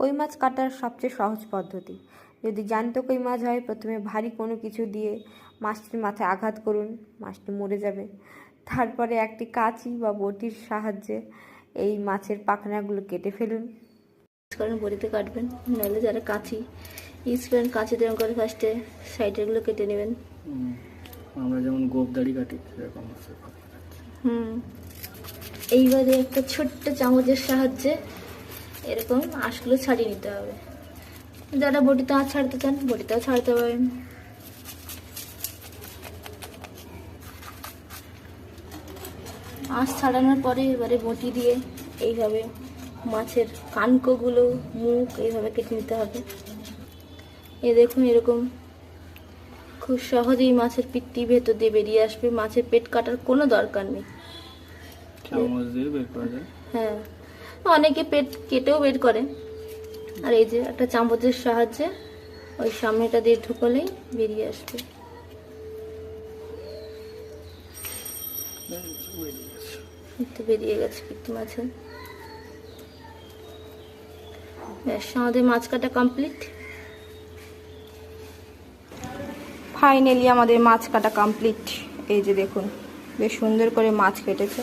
কই মাছ কাটার সবচেয়ে সহজ পদ্ধতি। যদি জ্যান্ত কই মাছ হয়, প্রথমে ভারী কোনো কিছু দিয়ে মাছটির মাথায় আঘাত করুন, মাছটি মরে যাবে। তারপরে একটি কাঁচি বা বটির সাহায্যে এই মাছের পাখনাগুলো কেটে ফেলুন। কারণ বটিতে কাটবেন, নাহলে যারা কাঁচি ইউজ করেন কাঁচিতে এরকম করে ফার্স্টে সাইডেরগুলো কেটে নেবেন। আমরা যেমন গোবদাড়ি কাটি সেরকম। এইবারে একটা ছোট্ট চামচের সাহায্যে এরকম আঁশগুলো ছাড়িয়ে নিতে হবে। যারা বটিতে আঁশ ছাড়তে চান বটিতেও ছাড়তে পারেন। আঁশ ছাড়ানোর পরে এবারে বটি দিয়ে এইভাবে মাছের কানকোগুলো, মুখ এইভাবে কেটে নিতে হবে। দেখুন এরকম খুব সহজেই মাছের পিত্তি ভেতর দিয়ে বেরিয়ে আসবে। মাছের পেট কাটার কোনো দরকার নেই। চামচ দিয়ে বের করা যায়। হ্যাঁ, অনেকে পেট কেটেও বের করে। আর এই যে একটা চামচের সাহায্যে ওই সামনেটা দিয়ে ঢুকলেই বেরিয়ে আসবে। একটু বেরিয়ে গেছে পিত্তি মাছের। ব্যাস, আমাদের মাছ কাটা কমপ্লিট। ফাইনালি আমাদের মাছ কাটা কমপ্লিট। এই যে দেখুন, বেশ সুন্দর করে মাছ কেটেছে।